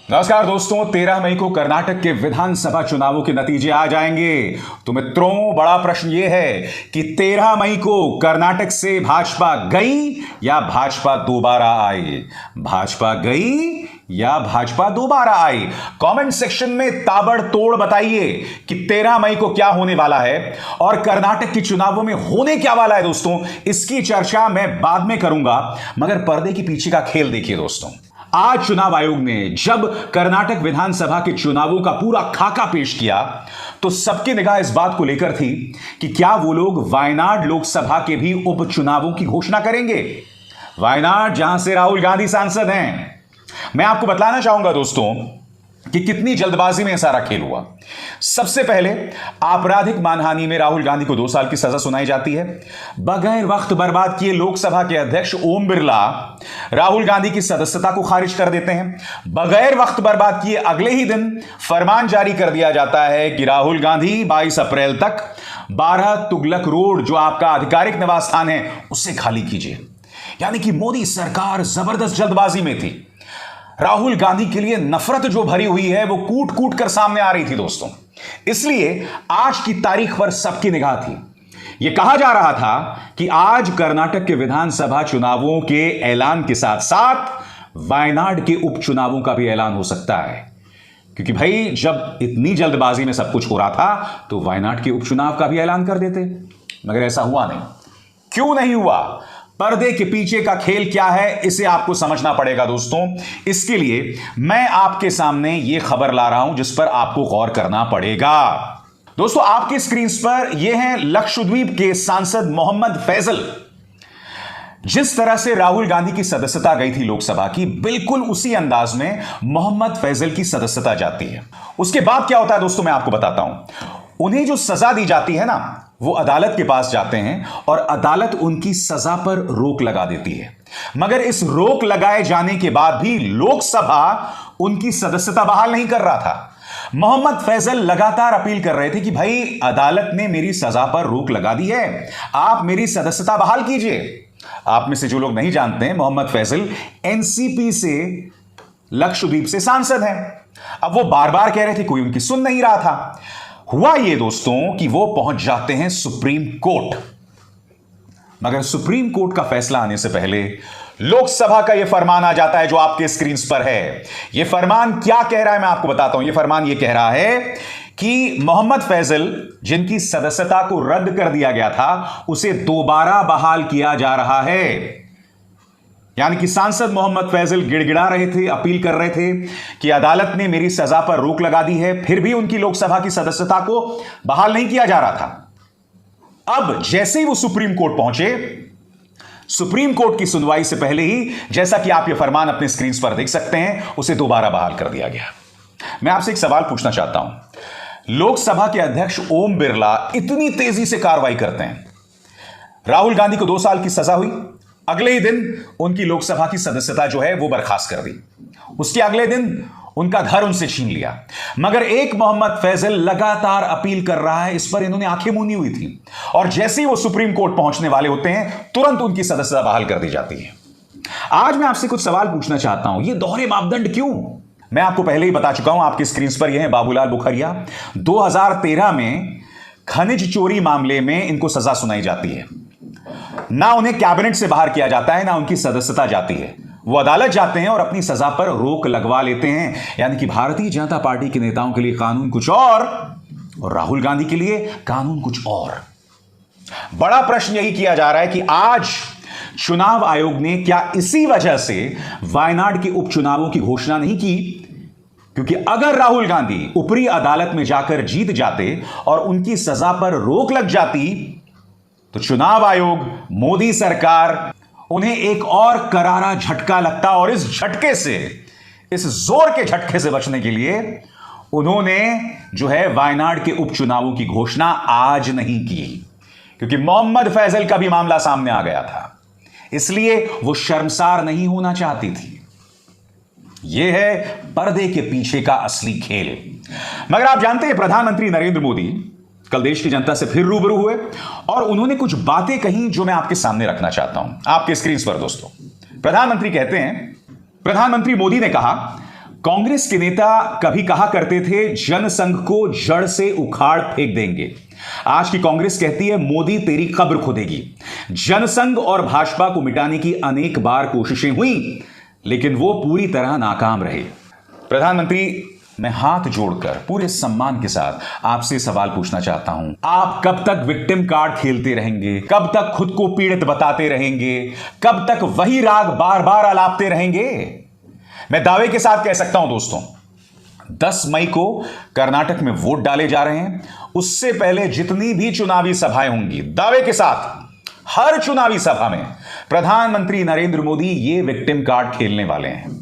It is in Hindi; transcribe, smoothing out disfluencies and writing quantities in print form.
नमस्कार दोस्तों, 13 मई को कर्नाटक के विधानसभा चुनावों के नतीजे आ जाएंगे। तो मित्रों, बड़ा प्रश्न यह है कि 13 मई को कर्नाटक से भाजपा गई या भाजपा दोबारा आई? भाजपा गई या भाजपा दोबारा आई? कमेंट सेक्शन में ताबड़तोड़ बताइए कि 13 मई को क्या होने वाला है और कर्नाटक के चुनावों में होने क्या वाला है। दोस्तों, इसकी चर्चा मैं बाद में करूंगा, मगर पर्दे के पीछे का खेल देखिए दोस्तों। आज चुनाव आयोग ने जब कर्नाटक विधानसभा के चुनावों का पूरा खाका पेश किया तो सबकी निगाह इस बात को लेकर थी कि क्या वो लोग वायनाड लोकसभा के भी उपचुनावों की घोषणा करेंगे। वायनाड, जहां से राहुल गांधी सांसद हैं। मैं आपको बताना चाहूंगा दोस्तों कि कितनी जल्दबाजी में यह सारा खेल हुआ। सबसे पहले आपराधिक मानहानि में राहुल गांधी को 2 साल की सजा सुनाई जाती है। बगैर वक्त बर्बाद किए लोकसभा के अध्यक्ष ओम बिरला राहुल गांधी की सदस्यता को खारिज कर देते हैं। बगैर वक्त बर्बाद किए अगले ही दिन फरमान जारी कर दिया जाता है कि राहुल गांधी 22 अप्रैल तक 12 तुगलक रोड, जो आपका आधिकारिक निवास स्थान है, उसे खाली कीजिए। यानी कि मोदी सरकार जबरदस्त जल्दबाजी में थी। राहुल गांधी के लिए नफरत जो भरी हुई है वो कूट कूट कर सामने आ रही थी दोस्तों। इसलिए आज की तारीख पर सबकी निगाह थी। यह कहा जा रहा था कि आज कर्नाटक के विधानसभा चुनावों के ऐलान के साथ साथ वायनाड के उपचुनावों का भी ऐलान हो सकता है, क्योंकि भाई जब इतनी जल्दबाजी में सब कुछ हो रहा था तो वायनाड के उपचुनाव का भी ऐलान कर देते, मगर ऐसा हुआ नहीं। क्यों नहीं हुआ? पर्दे के पीछे का खेल क्या है, इसे आपको समझना पड़ेगा दोस्तों। इसके लिए मैं आपके सामने यह खबर ला रहा हूं जिस पर आपको गौर करना पड़ेगा। दोस्तों, आपके स्क्रीन पर यह है लक्षद्वीप के सांसद मोहम्मद फैजल। जिस तरह से राहुल गांधी की सदस्यता गई थी लोकसभा की, बिल्कुल उसी अंदाज में मोहम्मद फैजल की सदस्यता जाती है। उसके बाद क्या होता है दोस्तों, मैं आपको बताता हूं। उन्हें जो सजा दी जाती है ना, वो अदालत के पास जाते हैं और अदालत उनकी सजा पर रोक लगा देती है। मगर इस रोक लगाए जाने के बाद भी लोकसभा उनकी सदस्यता बहाल नहीं कर रहा था। मोहम्मद फैजल लगातार अपील कर रहे थे कि भाई, अदालत ने मेरी सजा पर रोक लगा दी है, आप मेरी सदस्यता बहाल कीजिए। आप में से जो लोग नहीं जानते हैं, मोहम्मद फैजल एनसीपी से लक्षद्वीप से सांसद हैं। अब वो बार बार कह रहे थे, कोई उनकी सुन नहीं रहा था। हुआ ये दोस्तों कि वो पहुंच जाते हैं सुप्रीम कोर्ट। मगर सुप्रीम कोर्ट का फैसला आने से पहले लोकसभा का यह फरमान आ जाता है जो आपके स्क्रीन पर है। यह फरमान क्या कह रहा है, मैं आपको बताता हूं। यह फरमान यह कह रहा है कि मोहम्मद फैजल, जिनकी सदस्यता को रद्द कर दिया गया था, उसे दोबारा बहाल किया जा रहा है। यानी कि सांसद मोहम्मद फैजल गिड़गिड़ा रहे थे, अपील कर रहे थे कि अदालत ने मेरी सजा पर रोक लगा दी है, फिर भी उनकी लोकसभा की सदस्यता को बहाल नहीं किया जा रहा था। अब जैसे ही वो सुप्रीम कोर्ट पहुंचे, सुप्रीम कोर्ट की सुनवाई से पहले ही, जैसा कि आप ये फरमान अपने स्क्रीन पर देख सकते हैं, उसे दोबारा बहाल कर दिया गया। मैं आपसे एक सवाल पूछना चाहता हूं। लोकसभा के अध्यक्ष ओम बिरला इतनी तेजी से कार्रवाई करते हैं। राहुल गांधी को 2 साल की सजा हुई, अगले ही दिन उनकी लोकसभा की सदस्यता जो है वो बर्खास्त कर दी। उसके अगले दिन उनका घर उनसे छीन लिया। मगर एक मोहम्मद फैजल लगातार अपील कर रहा है, इस पर इन्होंने आंखें मूंदी हुई थी। और जैसे ही वो सुप्रीम कोर्ट पहुंचने वाले होते हैं, तुरंत उनकी सदस्यता बहाल कर दी जाती है। आज मैं आपसे कुछ सवाल पूछना चाहता हूं, ये दोहरे मापदंड क्यों? मैं आपको पहले ही बता चुका हूं, आपकी स्क्रीन पर यह है बाबूलाल बुखरिया। 2013 में खनिज चोरी मामले में इनको सजा सुनाई जाती है। ना उन्हें कैबिनेट से बाहर किया जाता है, ना उनकी सदस्यता जाती है। वो अदालत जाते हैं और अपनी सजा पर रोक लगवा लेते हैं। यानी कि भारतीय जनता पार्टी के नेताओं के लिए कानून कुछ और राहुल गांधी के लिए कानून कुछ और। बड़ा प्रश्न यही किया जा रहा है कि आज चुनाव आयोग ने क्या इसी वजह से वायनाड के उपचुनावों की घोषणा नहीं की? क्योंकि अगर राहुल गांधी ऊपरी अदालत में जाकर जीत जाते और उनकी सजा पर रोक लग जाती, तो चुनाव आयोग, मोदी सरकार, उन्हें एक और करारा झटका लगता। और इस झटके से, इस जोर के झटके से बचने के लिए उन्होंने जो है वायनाड के उपचुनावों की घोषणा आज नहीं की, क्योंकि मोहम्मद फैजल का भी मामला सामने आ गया था। इसलिए वो शर्मसार नहीं होना चाहती थी। यह है पर्दे के पीछे का असली खेल। मगर आप जानते हैं, प्रधानमंत्री नरेंद्र मोदी कल देश की जनता से फिर रूबरू हुए और उन्होंने कुछ बातें कही जो मैं आपके सामने रखना चाहता हूं आपके स्क्रीन पर दोस्तों। प्रधानमंत्री कहते हैं, प्रधानमंत्री मोदी ने कहा, कांग्रेस के नेता कभी कहा करते थे जनसंघ को जड़ से उखाड़ फेंक देंगे। आज की कांग्रेस कहती है मोदी तेरी कब्र खोदेगी। जनसंघ और भाजपा को मिटाने की अनेक बार कोशिशें हुई, लेकिन वो पूरी तरह नाकाम रहे। प्रधानमंत्री, मैं हाथ जोड़कर पूरे सम्मान के साथ आपसे सवाल पूछना चाहता हूं, आप कब तक विक्टिम कार्ड खेलते रहेंगे? कब तक खुद को पीड़ित बताते रहेंगे? कब तक वही राग बार बार आलापते रहेंगे? मैं दावे के साथ कह सकता हूं दोस्तों, 10 मई को कर्नाटक में वोट डाले जा रहे हैं। उससे पहले जितनी भी चुनावी सभाएं होंगी, दावे के साथ हर चुनावी सभा में प्रधानमंत्री नरेंद्र मोदी ये विक्टिम कार्ड खेलने वाले हैं।